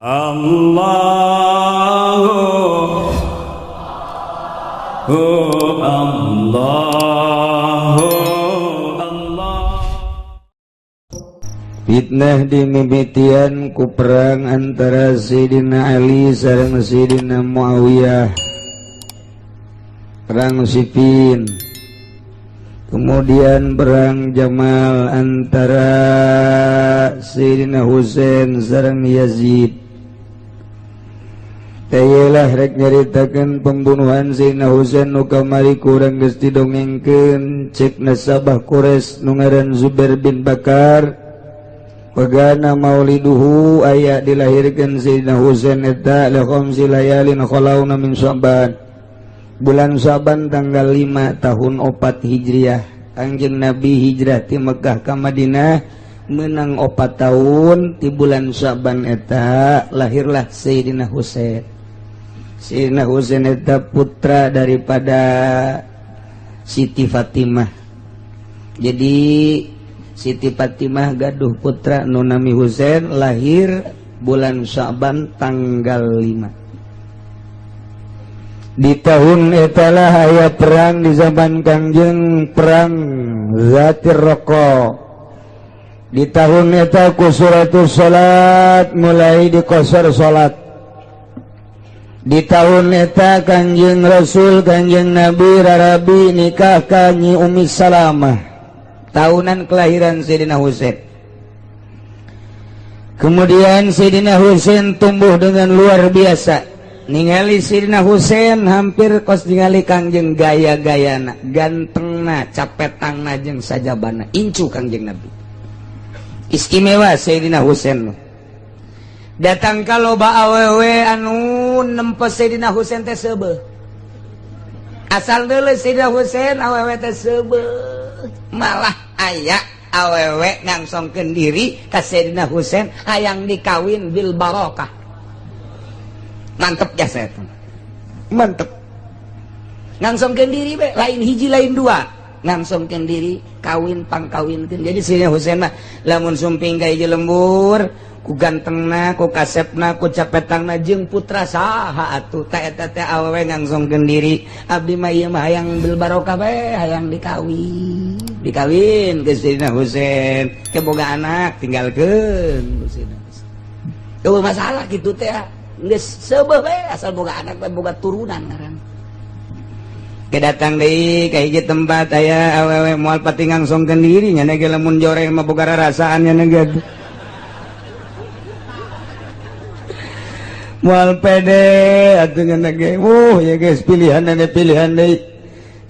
Allahu Allahu Allah. Fitnah dimimitian ku perang antara Sayyidina Ali sareng Sayyidina Muawiyah, perang Siffin. Kemudian perang Jamal antara Sayyidina Husain sareng Yazid. Tayalah rek nyaritakeun pembunuhan Sayyidina Husain nu kamari kurang geus didongengkeun cek nasabah Quraisy nu ngaran Zubair bin Bakar. Pagana mauliduhu aya dilahirkeun Sayyidina Husain eta li khamsi layalin khalawna min Sya'ban. Bulan Sya'ban tanggal 5 tahun 4 Hijriah. Kangjeng Nabi hijrah ti Mekkah ka Madinah menang 4 tahun. Di bulan Sya'ban eta lahirlah Sayyidina Husain. Sayyidina Husain eta putra daripada Siti Fatimah. Jadi Siti Fatimah gaduh putra nu nami Husain, lahir bulan Sya'ban tanggal 5. Di tahun etalah aya perang di zaman Kangjeng, perang Zatir Raqqa. Di tahun eta kusuratus salat mulai dikosor salat. Di tahun eta Kangjeng Rasul Kangjeng Nabi rarabi nikah ka Nyi Ummi Salamah, tahunan kelahiran Sayyidina Husain. Kemudian Sayyidina Husain tumbuh dengan luar biasa. Ningali Sayyidina Husain hampir kos ningali Kangjeng gaya-gayana, gantengna, capetangna jeung sajabana, incu Kangjeng Nabi. Istimewa Sayyidina Husain. Datang ka loba awewe anu nempes Sayyidina Husain teh seubeuh. Asal deuleu Sayyidina Husain awewe teh seubeuh. Malah aya awewe ngangsongkeun diri ka Sayyidina Husain hayang dikawin bil barokah. Mantep jasa eta. Mantep. Ngangsongkeun diri be lain hiji lain dua. Ngangsongkeun diri kawin pangkawinkeun. Jadi Sayyidina Husain mah lamun sumping ka hiji lembur, ku gantengna, ku kasepna, ku capetangna jeung putra saha atuh ta eta teh awewe ngangsongkeun diri. Abdi mah ieu mah hayang bil barokah bae, hayang dikawin. Dikawin ke Sayyidina Husain, ke boga anak tinggalkeun ku Sayyidina Husain. Teu masalah kitu teh. Geus seubeuh bae asal boga anak bae boga turunan ngaran. Kedatang deui ka hiji tempat aya awewe moal pati ngangsongkeun diri nya ge lamun joreh mah boga rarasaan nya ge. Moal pede atuh nya ge. Ya geus pilihan deui.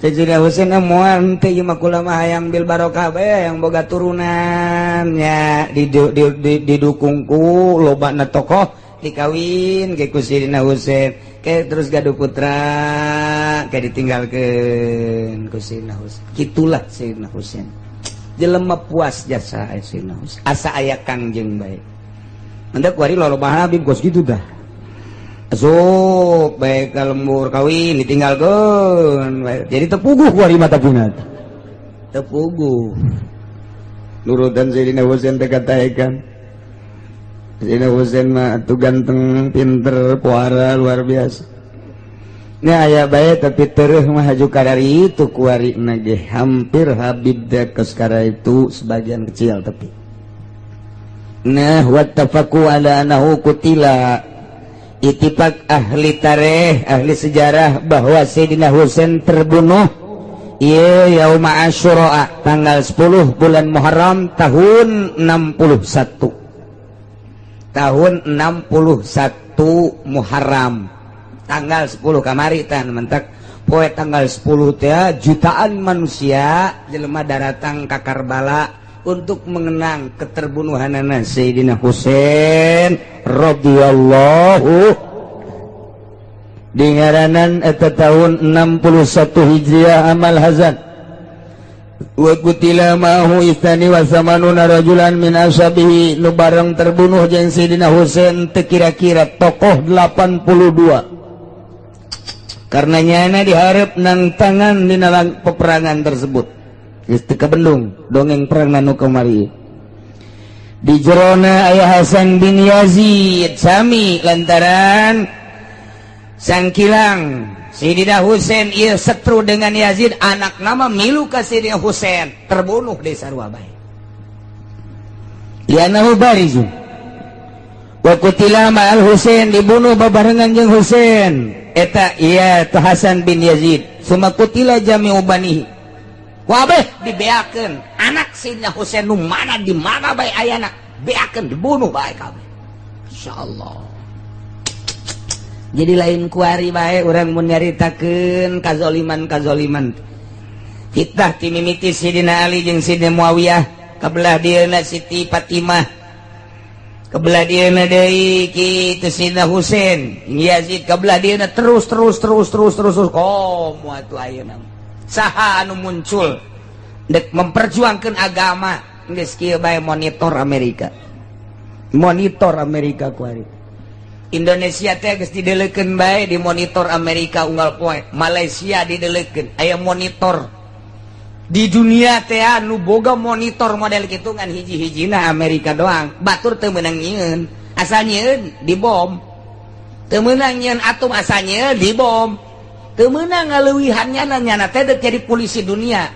Sayyidina Husain moal henteu ieu mah kula mah hayang bil barokah bae hayang boga turunan nya didukung ku lobana tokoh dikawin ke Sayyidina Husain ke terus gaduh putra ke ditinggalkeun ku Sayyidina Husain. Kitulah Sayyidina Husain. Jelema puas jasa Sayyidina Husain. Asa aya Kangjeng bae. Mendak kuari lolobah Habib kos kitu tah. Asup bae ka lembur kawin ditinggalkeun. Jadi teu puguh kuari mata punat. Teu puguh. Nurutan Sayyidina Husain teh kataekan. Sayyidina Husain mah atuh ganteng, pinter, puara luar biasa. Nya aya bae tapi teureum mah haju kadari itu kuarina ge hampir Habib teh geus kada itu sebagian kecil tapi. Nah wattafaqu ala annahu qutila. Ittifaq ahli tarikh, ahli sejarah bahwa Sayyidina Husain terbunuh ieu yaum Asyura tanggal 10 bulan Muharram tahun 61. Tahun 61 Muharram tanggal 10 kamari tan mentak poe tanggal 10 teh jutaan manusia jelema daratang ka Karbala untuk mengenang keterbunuhanana Sayyidina Husain radhiyallahu dingaranan eta tahun 61 Hijriah amal hazan. Wa qutila ma'ahu istani wa samanuna rajulan min ashabihi, nu bareng terbunuh jeung Sayyidina Husain teu kira-kira tokoh 82. Karenanya diharap nang tangan dina peperangan tersebut. Geus teu kabendung dongeng perang nu kamari. di jerona aya Hasan bin Yazid sami lantaran sangkilang Sayyidina Husain ieu setru dengan Yazid, anak nama milu ka Sayyidina Husain, terbunuh di sarua bae. Lianahu barizun wa qutila ma'al Husain, dibunuh babarengan jeung Husain eta iya tu Hasan bin Yazid. Suma qutila jami'u banihi, wabeh dibeakeun anak Sayyidina Husain nu mana di mana bae ayana, beakeun dibunuh bae kabeh. Insyaallah. Jadi lain kuari bae urang mun nyaritakeun kazoliman fitnah ti mimiti Sayyidina Ali jeung Sayyidina Muawiyah, kabelah dieuna Siti Fatimah, kabelah dieuna deui kitu Sayyidina Husain, Yazid kabelah dieuna terus komo atuh ayeuna. Saha anu muncul dek memperjuangkeun agama geus kieu bae monitor Amerika kuari. Indonesia teh geus dideleukeun bae di monitor Amerika unggal poe, Malaysia dideleukeun aya monitor. Di dunia teh anu boga monitor model kitu ngan hiji-hijina Amerika doang. Batur teu meunang nyieun, asal nyieun dibom. Teu meunang nyieun atom, asal nyieun dibom. Teu meunang ngaleuwihannya nyana teh jadi polisi dunia.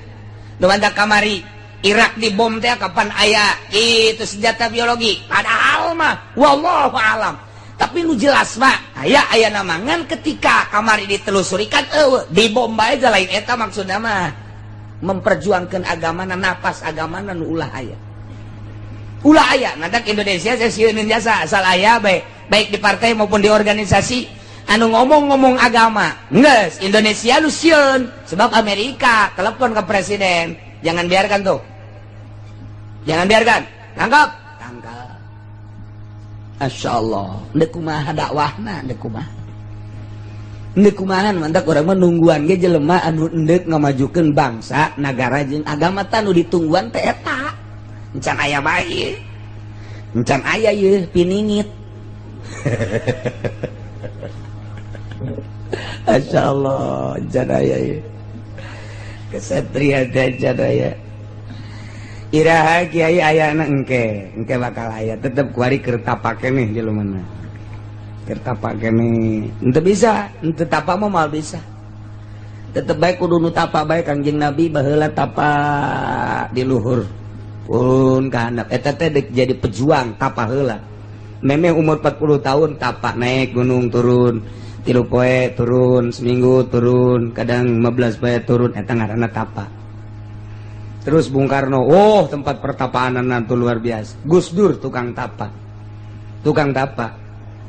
Nu mantap kamari Irak dibom teh kapan aya kitu senjata biologi. Padahal mah wallahu alam. Tapi nu jelas mah aya namangan ketika kamari ditelusuri kan dibom bae lain eta maksudna mah memperjuangkan agamana, napas agamana nu ulah aya. Nandak Indonesia saya sieun jasa asal aya baik di partai maupun di organisasi anu ngomong agama. Geus Indonesia lu sieun sebab Amerika telepon ke presiden, jangan biarkan tuh. Jangan biarkan. Tangkap. Asyaallah, ndek kumaha dakwahna, ndek kumahan mantak urang mah nungguan ge jelema anu endek ngamajukeun bangsa, nagara jeung agama teh nu ditungguan teh eta. Encan aya bae. Encan aya ieu piningit. Asyaallah, encan aya ieu. Kesatria teh encan aya. Iraha kiai ayana engke bakal aya tetep kuari keur tapak keneh jelemana. Keur tapak keneh. Henteu bisa, henteu tapak mah moal bisa. Tetep bae kudu nu tapak bae Kangjeng Nabi baheula tapak di luhur. Pun ka handap eta teh jadi pejuang tapak heula. Memeh umur 40 tahun tapak naik gunung turun. 3 poe turun, seminggu turun, kadang 15 poe turun, eta ngaranna tapak. Terus Bung Karno, tempat pertapaanan itu luar biasa. Gus Dur tukang tapak.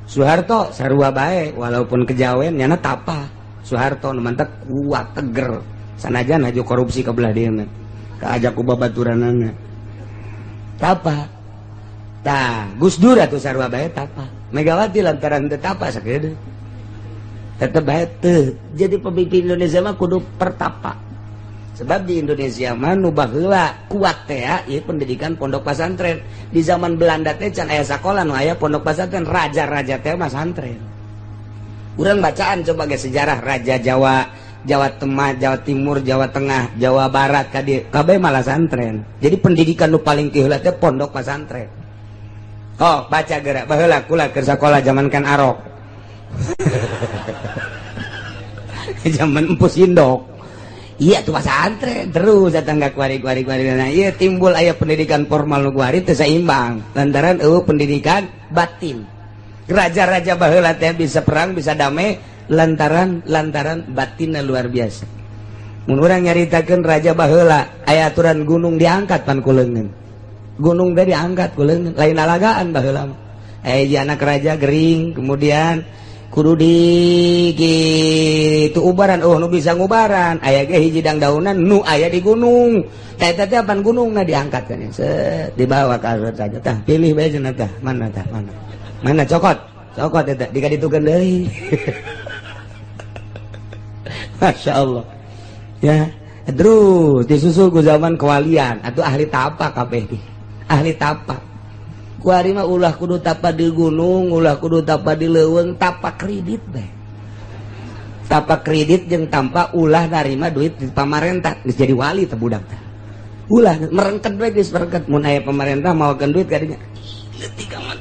Soeharto sarua bae walaupun kejawen nyana tapak. Soeharto nu mantep kuat teger. Sanajan aju korupsi ka belah dieu mah. Kaajak ku babaturanana. Tapak. Tah, Gus Dur atuh sarua bae tapak. Megawati lantaran teu tapak sakedeuk. Tetep bae teu. Jadi pemimpin Indonesia mah kudu pertapa. Sebab di Indonesia mah nu baheula kuat teh ieu pendidikan pondok pesantren. Di zaman Belanda teh can aya sakola nu aya pondok pesantren, raja-raja teh mah santren. Urang bacaan coba ge sejarah raja Jawa, Jawa Timur, Jawa Tengah, Jawa Barat kabeh malah santren. Jadi pendidikan nu paling tiheula teh pondok pesantren. Baca geura baheula kula keur sakola zaman kan Arok. Zaman Empu Sindok. Iya tuh pesantren terus datang ke kuari nah iya timbul aya pendidikan formal nu kuari teu saimbang lantaran pendidikan batin. Raja-raja baheula teh bisa perang bisa damai lantaran batinna luar biasa. Mun urang nyaritakeun raja baheula aya aturan gunung diangkat pan ku leungeun. Gunung teh diangkat ku leungeun lain alagaan baheula. Aya anak raja gering kemudian kudu di gitu ubaran nu bisa ngubaran aya ge hiji dangdaunan nu aya di gunung teh apaan gunungna diangkat kan set dibawa ka raja tah pilih bae cenah tah mana cokot eta digaditukeun deui. Masyaallah ya terus disusul ku zaman kewalian atuh ahli tapak kabeh ahli tapak. Kuari mah ulah kudu tapa di gunung, ulah kudu tapa di leuweung, tapa kredit bae. Tapa kredit jeung tanpa ulah narima duit di pamarentah, geus jadi wali teh budak teh. Ulah merengket bae geus merengket mun aya pamarentah mawakeun duit ka dinya. leutik amat.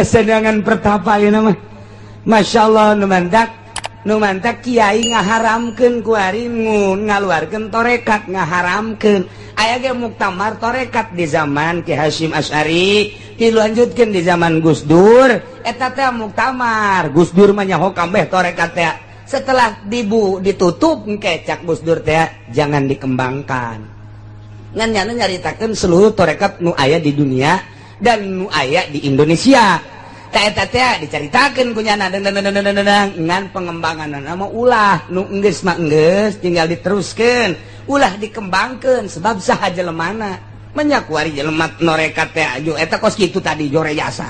Sedangan pertapa ieu mah. Masyaallah nu mantak kiai ngaharamkeun ku ari ngaluarkeun torekat ngaharamkeun. Aya ge muktamar torekat di zaman Ki Hasyim Asy'ari, dilanjutkeun di zaman Gus Dur, eta teh muktamar. Gus Dur mah nyaho kabeh torekat teh. Setelah ditutup engke cak Gus Dur teh jangan dikembangkan. Ngan nyana nyaritakeun seluruh torekat nu aya di dunia dan nu aya di Indonesia. Eta teh dicaritakeun ku nyana ngan pengembanganna mah ulah nu enggeus mah enggeus tinggal diteruskeun, ulah dikembangkeun sebab saha jelemana menyakuari jelema norekat teh aju eta kos kitu tadi jore jasa.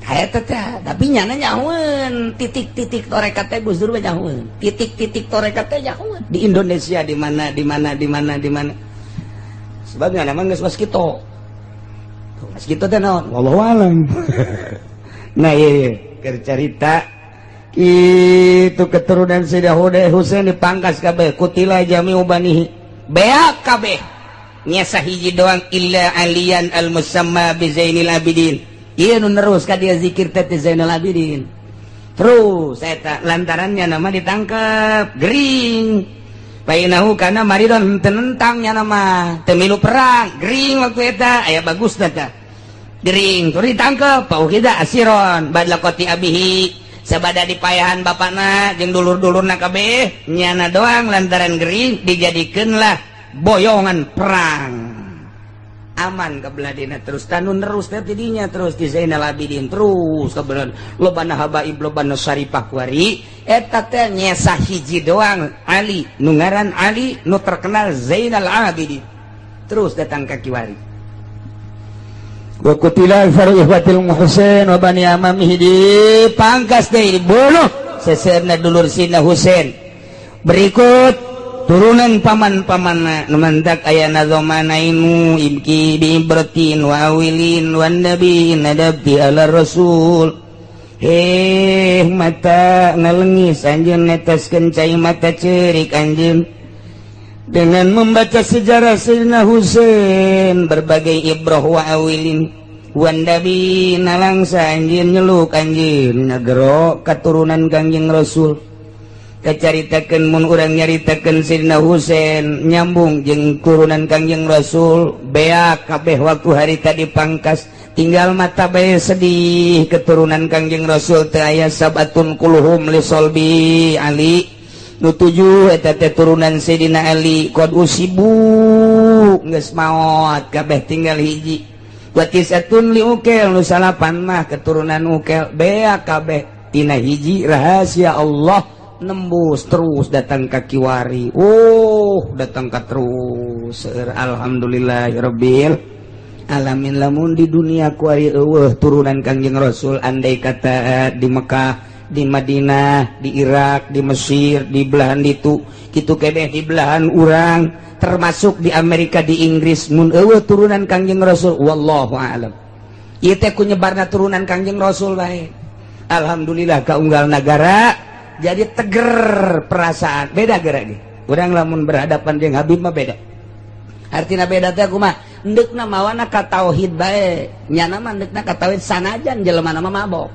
Eta teh tapi nyana nyahoeun titik-titik torekat teh Gus Dur nyahoeun. Titik-titik torekat teh nyahoeun di Indonesia di mana. Sebab nyana mah geus mas kitu. Mas kitu teh naon? Wallahu alam. Nah iya keur carita kitu keturunan Sayyidah Husain dipangkas kabeh kutila jami'u banihi. Beak kabeh. Nya sahiji doang illa aliyan al-musamma bi Zainil Abidin. Ieu nu nerus ka dia zikir teh Zainul Abidin. Terus eta lantarannya nama ditangkep gering. Bainahu kana maridon tenentangnya nama teu milu perang gering waktu eta aya bagus teh. Gering terus ditangkep pauhida asiron badlaqati abihi sabada dipayahan bapakna jeung dulur-dulurna kabeh nyana doang lantaran gering dijadikeunlah boyongan perang. Aman kabeladina terus tanun terus teh tidinya terus di Zainal Abidin terus kabelan lobana habaib lobana syarifah kuari eta teh nyesa hiji doang Ali nu ngaran Ali nu terkenal Zainal Abidin terus datang ka kiwari wa qutila farihwatil Husain wa bani amamihi dipangkas deui dibunuh seseurna dulur Sina Husain. Berikut turunan paman-pamanna nu mantak ayana zamanainu ibki bi ibratin wa awilin wan nabiin nadabti ala rasul. Mata ngalengis anjeun neteskeun cai mata ceurik anjeun dengan membaca sejarah Sayyidina Husain berbagai ibrah wa awilin wan nabi nalangsa anjeun nyeluk anjeun ngagero katurunan Kangjeng Rasul. Kacaritakeun mun urang nyaritakeun Sayyidina Husain nyambung jeung turunan Kangjeng Rasul beak kabeh waktu harita dipangkas tinggal mata bae sedih keturunan Kangjeng Rasul teu aya sabatun kuluhum li solbi Ali nu tujuh eta teh turunan Sayyidina Ali qad usibu geus maot kabeh tinggal hiji wa tisatun li ukel nu salapan mah keturunan ukel beak kabeh tina hiji rahasia Allah nembus terus datang ka kiwari. Datang ka terus alhamdulillahirabbil alamin. Lamun di dunia kuari eueuh turunan Kangjeng Rasul andai kata di Mekah di Madinah, di Irak, di Mesir, di belahan ditu kitu keneh di belahan urang termasuk di Amerika, di Inggris mun eueuh turunan Kangjeng Rasul wallahu a'lam. Ieu teh ku nyebarna turunan Kangjeng Rasul bae. Alhamdulillah kaunggal nagara jadi teger perasaan beda gara ge. Urang lamun berhadapan jeung Habib mah beda. Artina beda teh kumaha? Endekna mawana ka tauhid bae. Nyana mah endekna ka tauhid sanajan jelema mah mabok.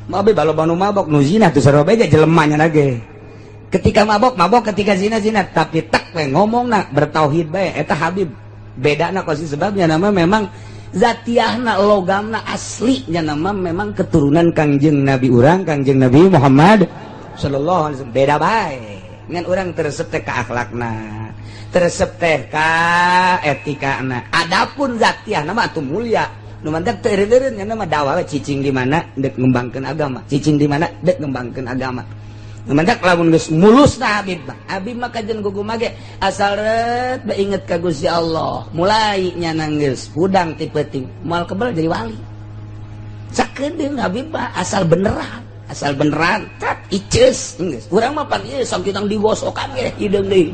Mabe baloba nu mabok nu zina tuh sarobega jelemanya lagi. Ketika mabok ketika zina tapi tak we ngomongna bertauhid bae eta Habib. Bedana kosi sebabnya nama memang zatiahna logamna aslinya nama memang keturunan Kangjeng Nabi urang Kangjeng Nabi Muhammad sallallahu alaihi wasallam beda bae. Ngan urang teresep teh ka akhlakna, teresep teh ka etikana. Adapun zatiahna mah atuh mulia. Nu mantep teu eureun nya mah dakwah cicing di mana dek ngembangkeun agama, cicing di mana dek ngembangkeun agama. Nu mantep lamun geus mulusna Habib mah. Habib mah kajen guguma ge asal ret beinget ka Gusti Allah. Mulai nya nanggeus hudang ti peuting, moal kebal jadi wali. Sakedeung Habib mah asal beneran, tat iceus geus. Urang mah pan ieu sok kitang digosokan ge hideung deui.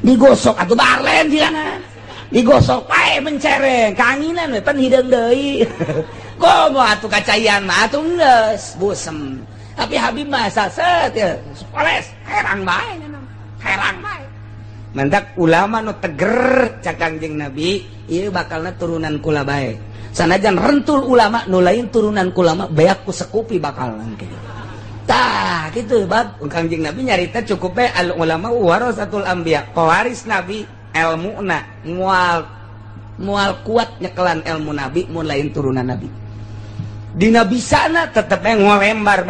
Digosok atuh barlen jiana. Digosok pae mencereng kanginan we pan hideung deui. Komo atuh kacayan mah atuh geus busem. Tapi Habib mah asal set ya poles herang bae nya. herang bae. Mantak ulama nu teger cak Kangjeng Nabi ieu bakalna turunan kula bae. Sanajan rentul ulama nu lain turunan ulama beak ku sekupi bakalan kitu. Tah kitu bab Kangjeng Nabi nyarita cukup bae al ulama warasatul anbiya, pewaris Nabi ilmuna mual kuat nyekelan ilmu Nabi mun lain turunan Nabi. Dina bisana tetep bae ngolembar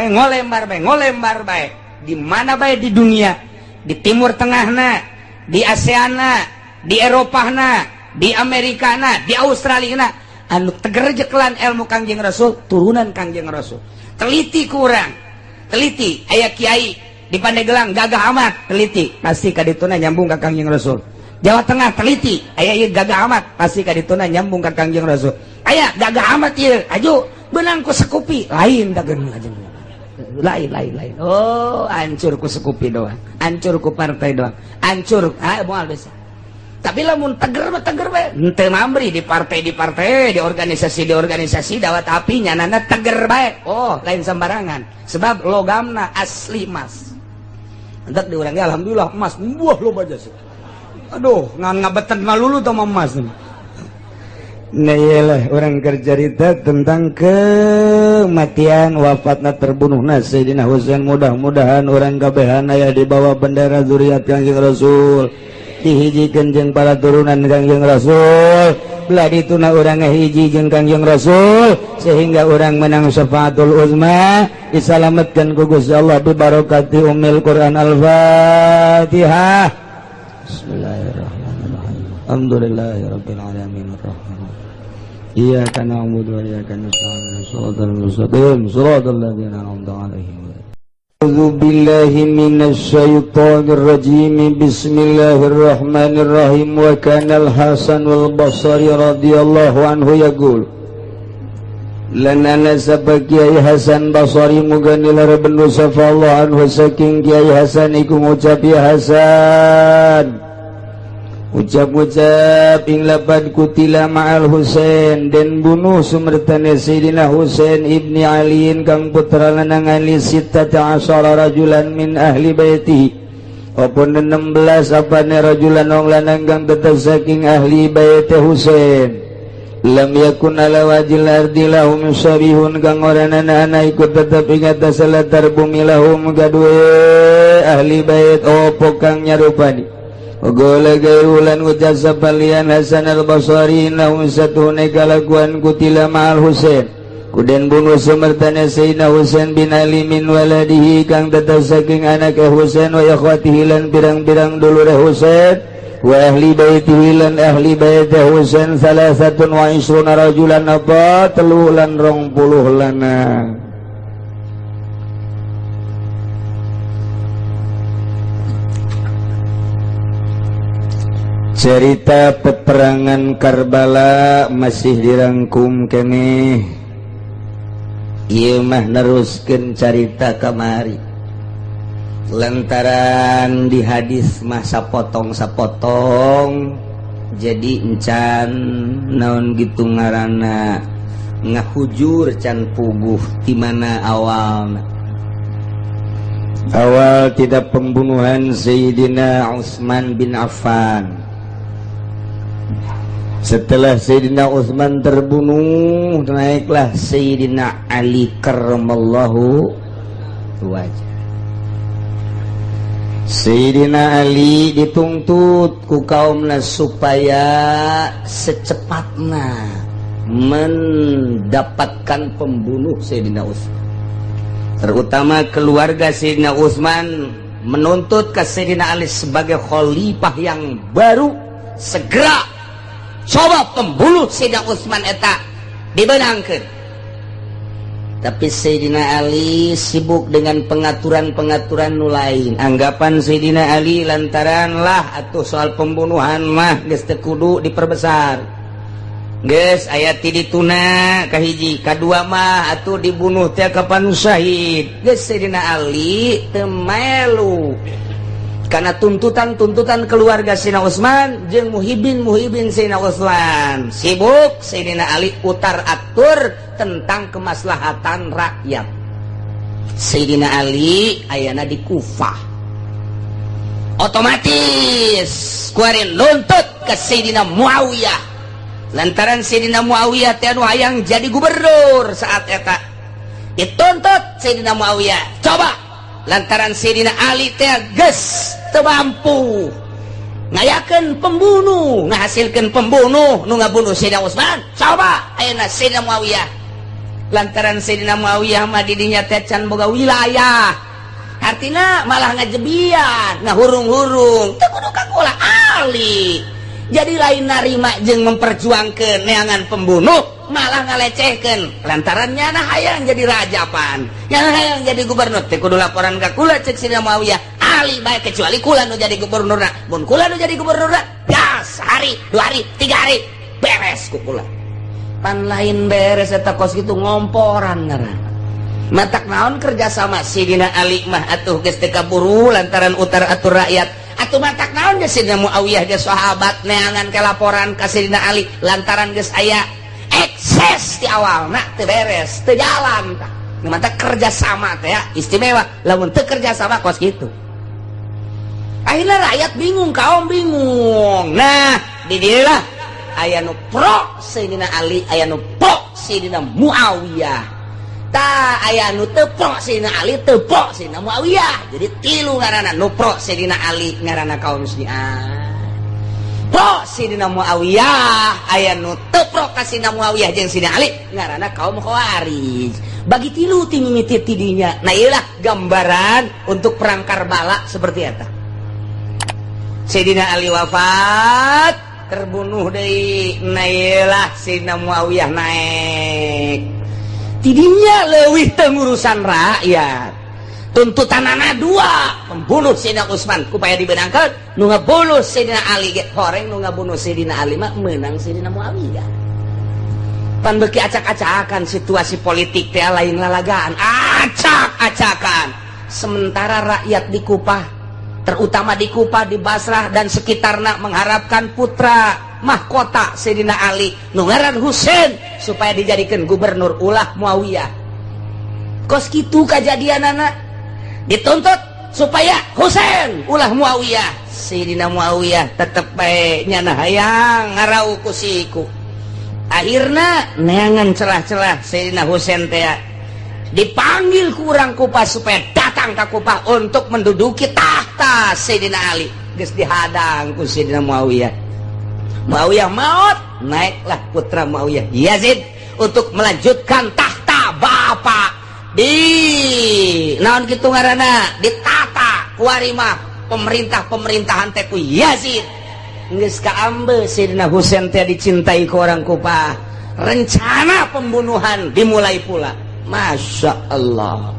bae. Di mana bae di dunia, di Timur Tengahna, di ASEANna, di Eropahna, di Amerikana, di Australiana, anu teger jekelan ilmu Kangjeng Rasul, turunan Kangjeng Rasul. Teliti kurang, teliti aya kiai di Pandeglang gagah amat, teliti pasti kadituna nyambung ka Kangjeng Rasul. Jawa Tengah teliti aya ieu gagah amat, pasti kadituna nyambung ka Kangjeng Rasul. Aya gagah amat ieu, aju beunang ku sekupi, lain dageun aja. Lain. Oh, hancur ku sekupi doang, hancur ku partai doang, hancur moal bisa. Tapi lamun teger bae henteu mamri di partai, di organisasi dawat api nyanana teger bae. Oh, lain sembarangan. Sebab logamna asli emas. Entek di urang alhamdulillah emas buah loba jasa. Aduh, ngan ngabetan malulu teh emas. Nah iyalah orang kerjarita tentang kematian wafatna terbunuhna Sayyidina Husain. Mudah-mudahan orang kabehan aya di bawah bendera zuriat Kangjeng Rasul, dihijikeun jeung para turunan Kangjeng Rasul, belah dituna urang ngahiji jeung Kangjeng Rasul sehingga orang menang syafaatul uzma, disalametkeun ku Gusti Allah bi barokati ummil Quran al-Fatihah. Bismillahirrahmanirrahim. Alhamdulillahirabbil alamin arrahman. Iyyaka na'budu wa iyyaka nasta'in. Shiratal mustaqim, shiratal ladzina an'amta 'alaihim. A'udzu billahi minasy syaithanir rajim. Bismillahirrahmanirrahim. Wa kana al-Hasan wal Basri radhiyallahu anhu yaqul lana nasaba Kiai Hasan Basri muga nilar bendu safallahu anhu saking Kiai Hasan iku ngucap ya Hasan ucap-ucap ing lapad kutila ma'al Husain dan bunuh sumertane Sayyidina Husain ibni Aliin kang putra lanang Ali sittata asyara rajulan min ahli baiti opun 16 apane rajulan ong lanang kang tetep saking ahli baiti Husain lam yakun ala wajil ardi lahum syarihun kang oranana ana ikut tetep ing atas latar bumi lahum gadue ahli bait opo kang nyarupani. Ogola gayulan ucap sapalian Hasan al-Basri nahum satuhune kalakuan kutila ma'al Husain kuden bunuh sumertana Sayyidina Husain bin Ali min waladihi kang tetap saking anak Husain wa ikhwatihi lan pirang-pirang dulure Husain wa ahli baitihi lan ahli bait Husain 23 rajulan apa 320 lanang. Cerita peperangan Karbala masih dirangkum kene. Ieu mah neruskeun carita kamari. Lantaran di hadis mah sapotong jadi encan naon gitu ngaranna ngahujur can puguh di mana awalna. Awal tidak pembunuhan Sayyidina Utsman bin Affan. Setelah Sayyidina Utsman terbunuh, naiklah Sayyidina Ali karramallahu wajah. Sayyidina Ali dituntut ku kaumna supaya secepatnya mendapatkan pembunuh Sayyidina Utsman. Terutama keluarga Sayyidina Utsman menuntut ke Sayyidina Ali sebagai khalifah yang baru segera coba pembunuh Sayyidina Utsman eta dibenangkeun. Tapi Sayyidina Ali sibuk dengan pengaturan-pengaturan nu lain. Anggapan Sayyidina Ali lantaran lah atuh soal pembunuhan mah geus teu kudu diperbesar. Geus aya ti dituna kahiji, kadua mah atuh dibunuh teh kapan syahid. Geus Sayyidina Ali teu melu karena tuntutan keluarga Sayyidina Utsman jeung muhibin Sayyidina Utsman. Sibuk Sayyidina Ali utar atur tentang kemaslahatan rakyat. Sayyidina Ali ayana di Kufah. otomatis kuarin nuntut ke Sayyidina Muawiyah lantaran Sayyidina Muawiyah teh anu hayang jadi gubernur saat eta dituntut Sayyidina Muawiyah coba lantaran Sayyidina Ali teh geus teu mampu ngayakeun pembunuh ngahasilkeun pembunuh nu ngabunuh Sayyidina Utsman coba ayeuna Sayyidina Muawiyah lantaran Sayyidina Muawiyah mah di dinya teh can boga wilayah artinya malah ngajebian ngahurung-hurung teu kudu kagola Ali jadi lain narima jeung memperjuangkeun neangan pembunuh malah ngalecehkeun lantaran nyana hayang jadi rajapan nyana hayang jadi gubernur teh kudu laporan ka kula cek Sayyidina Muawiyah Ali bae kecuali kula nu jadi gubernurna mun kula nu jadi gubernurna gas hari 2 hari 3 hari beres ku kula pan lain beres eta kos kitu ngomporan ngaranna matak naon kerjasama Sayyidina Ali mah atuh geus teu kaburu lantaran utar atur rakyat atuh matak naon geus Sayyidina Muawiyah geus sahabat neangan ke laporan ka Sayyidina Ali lantaran geus aya ekses di awalna teu beres teu jalan tah matak kerjasama teh ya istimewa lamun teu kerjasama kos kitu akhirnya rakyat bingung kaum bingung nah di dieu lah aya nu pro Sayyidina Ali aya nu pro Sayyidina Muawiyah ta aya nu teu pro Sayyidina Ali teu pro Sayyidina Muawiyah jadi tilu ngaranna nu pro Sayyidina Ali ngaranna kaum Syiah pro Sayyidina Muawiyah aya nu teu pro ka Sayyidina Muawiyah jeung Sayyidina Ali ngaranna kaum Khawarij bagi tilu ti mimiti tidinya nah ieu lah gambaran untuk perang Karbala seperti eta Sayyidina Ali wafat terbunuh deui nah ieu lah Sayyidina Muawiyah naik tidinya leuwih teu ngurusan rakyat tuntutanana 2 pembunuh Sayyidina Utsman kupaya dibenangkeun nu ngabunuh Sayyidina Ali ge horeng nu ngabunuh Sayyidina Ali mah meunang Sayyidina Muawiyah pan beuki acak-acakan situasi politik teh lain lalagaan acak-acakan sementara rakyat di Kufah terutama di Kufah di Basrah dan sekitarna mengharapkan putra mahkota Sayyidina Ali nu ngaran Husain supaya dijadikan gubernur ulah Muawiyah kos kitu kajadianana dituntut supaya Husain ulah Muawiyah Sayyidina Muawiyah tetep bae nyana hayang ngarau ku siku akhirna neangan celah-celah Sayyidina Husain teh dipanggil ku urang Kufah supaya datang ke Kufah untuk menduduki tahta Sayyidina Ali geus dihadang ku Sayyidina Muawiyah Muawiyah maut naiklah putra Muawiyah Yazid untuk melanjutkan tahta bapak di naon kitu ngaranna ditata kuarima pemerintahan teh ku Yazid geus kaambe Sayyidina Husain teh dicintai ku orang Kufah rencana pembunuhan dimulai pula Masya Allah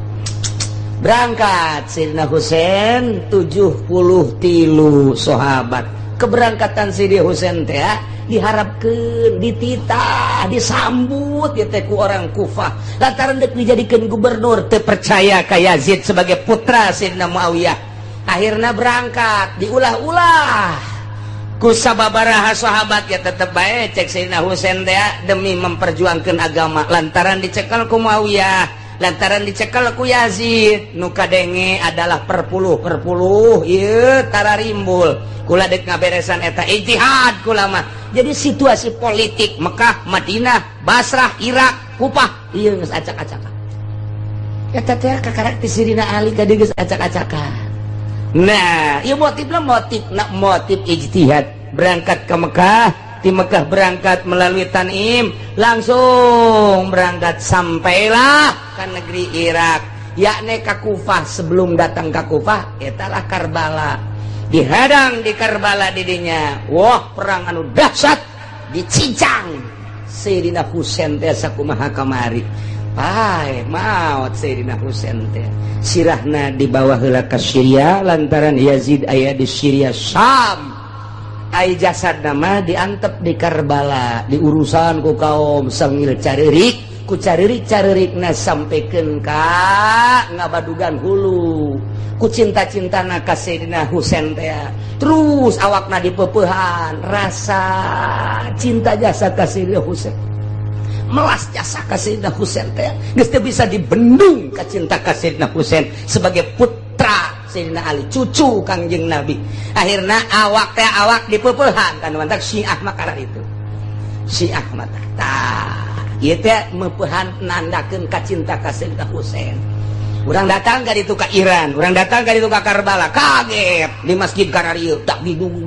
berangkat Sayyidina Husain 73 sahabat keberangkatan Sayyidina Husain teh diharapkeun dititah disambut ya teh ku orang Kufah lantaran deuk dijadikeun gubernur teu percaya ka Yazid sebagai putra Sayyidina Muawiyah akhirna berangkat diulah-ulah ku sababaraha sahabat ya tetep bae cek Sayyidina Husain teh demi memperjuangkeun agama lantaran dicekel ku Muawiyah lantaran dicekel ku Yazid nu kadenge adalah perpuluh ieu tararimbul kula dek ngaberesan eta ijtihad kula mah jadi situasi politik Mekah Madinah Basrah Irak Kufah ieu geus acak-acakan eta teh kakarak ti Sayyidina Ali kade geus acak-acakan nah ieu motifna motif ijtihad berangkat ke Mekah di Mekah berangkat melalui Tanim langsung berangkat sampailah ke negeri Irak yakni ke Kufah sebelum datang ke Kufah etalah Karbala dihadang di Karbala didinya wah perang anu dahsyat dicincang Sayyidina Husain teh sakumaha kamari pae maot Sayyidina Husain teh sirahna dibawa heula ka Syria lantaran Yazid aya di Syria Syam ai jasad nama diantep di Karbala diurusan ku kaum sengil caririk ku caririk-caririkna sampekeun ka ngabadugan hulu ku cinta-cintana ka Sayyidina Husain teh terus awakna dipeupehan rasa cinta jasa ka Sayyidina Husain melas jasa ka Sayyidina Husain teh geus teu bisa dibendung ka cinta ka Sayyidina Husain sebagai putra Sayyidina Ali cucu Kangjeng Nabi. Akhirna awak teh awak dipeupeulhan kan mantak Syiah makara itu. Syiah mata tah ieu teh meupeulhan nandakeun kacinta ka Sayyidina Husain. Urang datang ka ditu ka Iran, urang datang ka ditu ka Karbala, kaget di masjid Kararieu dak didung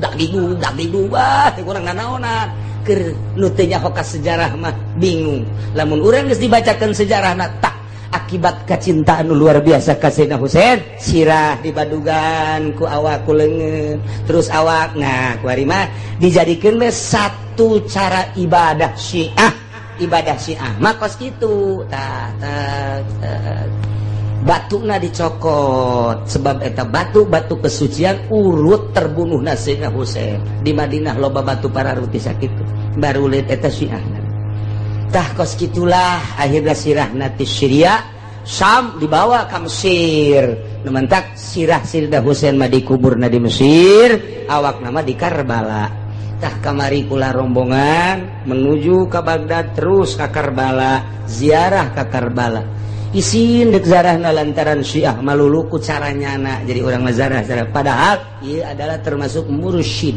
wah teh urang nanaonan keur nu teu nyaho ka sejarah mah bingung. Lamun urang geus dibacakeun sejarahna tak akibat kecintaan luar biasa ka Sayyidina Husain sirah dibadugan ku awak ku leungeun terus awak nah kuari mah dijadikeun we satu cara ibadah Syiah mah kos kitu batuna dicokot sebab eta batu kesucian urut terbunuhna Sayyidina Husain di Madinah loba batu pararuti sakitu baru lihat eta Syiah tah kos kitulah akhirnya sirah nati Syria Syam dibawa ke Mesir nementak sirah Sayyidina Husain mah dikuburna di Mesir awak nama di Karbala tah kamari kula rombongan menuju ke Baghdad terus ke Karbala ziarah ke Karbala isin dek zarahna lantaran Syiah maluluku caranya anak jadi orang mazarah padahal ia adalah termasuk mursyid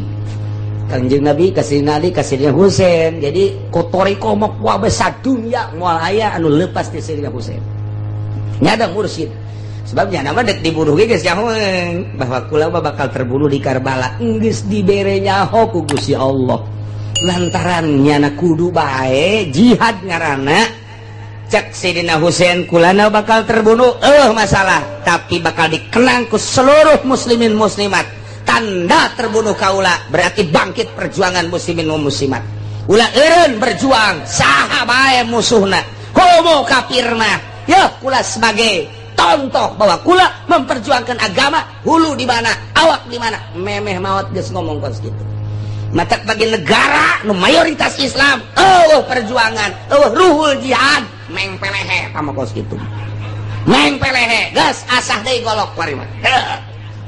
Kangjeng Nabi kasih Ali kasih Husain jadi kotori komok wa besar dunia moal aya anu lepas ti Sayyidina Husain nyada mursyid sebabnya nama dek dibunuh ge geus nyahoeun bahwa kula mah bakal terbunuh di Karbala geus dibere nyaho ku Gusti Allah lantaran nyana kudu bae jihad ngaranna cek Sayyidina Husain kulana bakal terbunuh masalah tapi bakal dikenang ku seluruh muslimin muslimat tanda terbunuh kaula berarti bangkit perjuangan muslimin wa muslimat ulah eureun berjuang saha bae musuhna homo kafir mah ya kula sebagai contoh bahwa kula memperjuangkan agama hulu di mana awak di mana memeh maot geus ngomong kos kitu matak bagi negara nu mayoritas Islam perjuangan ruhul jihad meng pelehe pamakos gitu meng pelehe gas asah deui golok kuari mah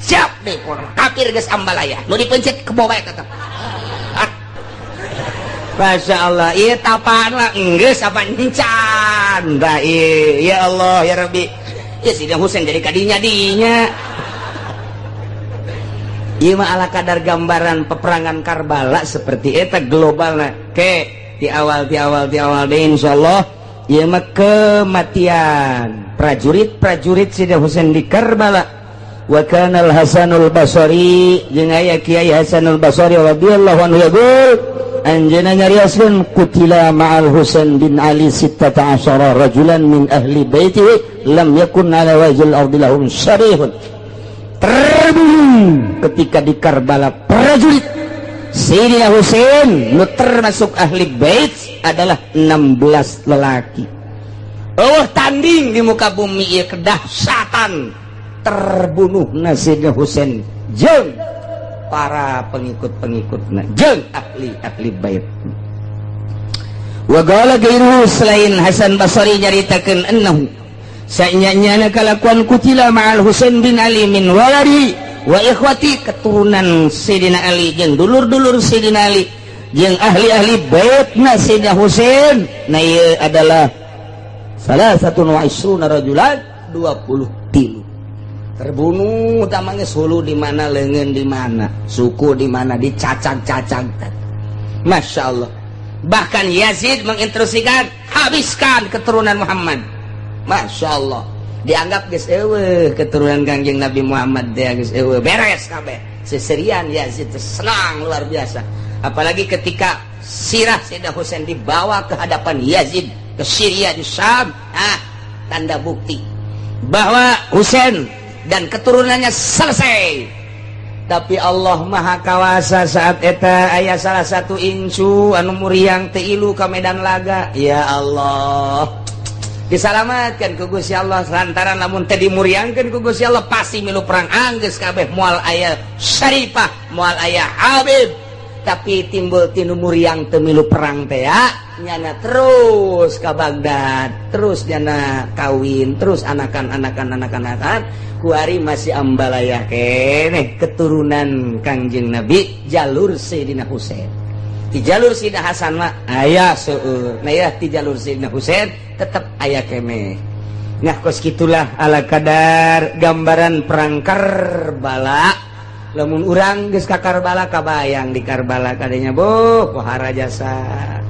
siap deui kurang kafir geus ambalaya nu dipencet ke bawah tetep Masya Allah ieu tapaan mah geus apa encan da ya Allah ya Rabbi ya Sayyidina Husain jadi kadinya dinya ieu mah ala kadar gambaran peperangan Karbala seperti eta globalna ke di awal deh insyaallah ieu mah kematian prajurit Sayyidina Husain di Karbala wa kana al-Hasanul Basri jeung aya Kiai Hasanul Basri radhiyallahu anhu yaqul anjana nyarioskeun kutila ma'al Husain bin Ali 16 rajulan min ahli baitihi lam yakun ala wajhil ardi lahum syarihun terbunuh ketika di Karbala prajurit Sayyidina Husain nu termasuk ahli bait adalah 16 lelaki. Tanding di muka bumi ieu kedahsyatan terbunuhna Sayyidina Husain jeung para pengikut-pengikutna jeung ahli bait. Wa qala gairuhu selain Hasan Basri nyaritakeun annahu sanyanya kalakuan kutila ma'al Husain bin Ali min waladi wa ikhwati keturunan Sayyidina Ali jeung dulur-dulur Sayyidina Ali jeung ahli-ahli baitna Sayyidina Husain na ieu adalah salah satu nu'isruna rajulan 23 terbunuh utamanya sulu di mana leungeun di mana suku di mana dicacag-cacag Masya Allah bahkan Yazid menginstruksikan habiskan keturunan Muhammad Masya Allah dianggap geus eueuh keturunan Kangjeng Nabi Muhammad teh geus eueuh beres kabeh seserian Yazid senang luar biasa apalagi ketika sirah Sayyidina Husain dibawa ke hadapan Yazid ke Syria di Syam tanda bukti bahwa Husain dan keturunannya selesai tapi Allah Maha Kawasa saat eta aya salah satu incu anu muriang teu ilu ka medan laga ya Allah disalamatkan ku Gusti Allah lantaran lamun teu dimuriangkeun ku Gusti Allah pasti milu perang anggeus kabeh moal aya Syarifah moal aya Habib tapi timbul tinu muriang teu milu perang teh ya nyana terus ka Baghdad terus nyana kawin terus anakan kuari masih ambalayah keneh keturunan Kangjeng Nabi jalur Sayyidina Husain di jalur Sayyidina Hasan mah aya seueur nah ya di jalur Sayyidina Husain tetep aya kemeh Nah kos gitulah ala kadar gambaran perang Karbala. Lamun urang geus ka Karbala kabayang di Karbala kadenya pohara jasa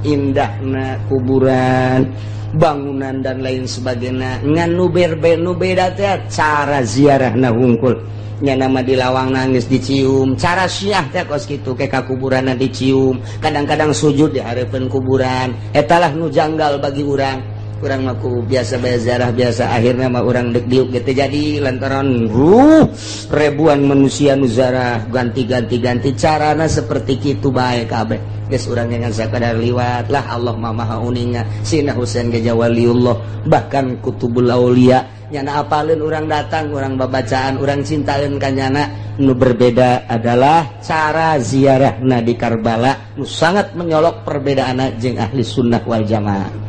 indahna kuburan, bangunan dan lain sebagainya. Ngan nu beda teh cara ziarahna hungkul. Nya nama di lawang nangis dicium, cara syiah teh kos kitu ke ka kuburanna dicium, kadang-kadang sujud di hareupeun kuburan. Etalah nu janggal bagi urang. Kurang maku biasa ziarah biasa akhirnya mah orang dek diuk gitu jadi lantaran ribuan manusia nuzarah ganti carana seperti itu baik kabeh geus urang jangan sakadar liwat lah Allah maha uninga Sina Husain Gajah Waliullah bahkan kutubul aulia nyana apalin orang datang orang babacaan orang cintaeun ka nyana nu berbeda adalah cara ziarahna di Karbala nu sangat menyolok perbedaanna jeung ahli sunnah wal jamaah.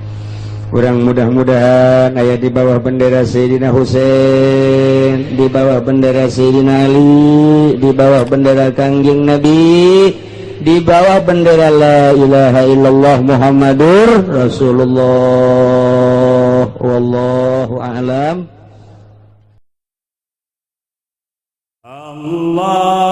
Kurang mudah-mudahan ayat di bawah bendera Sayyidina Husain, di bawah bendera Sayyidina Ali, di bawah bendera Kangjeng Nabi, di bawah bendera La ilaha illallah Muhammadur Rasulullah. Wallahu a'lam. Allah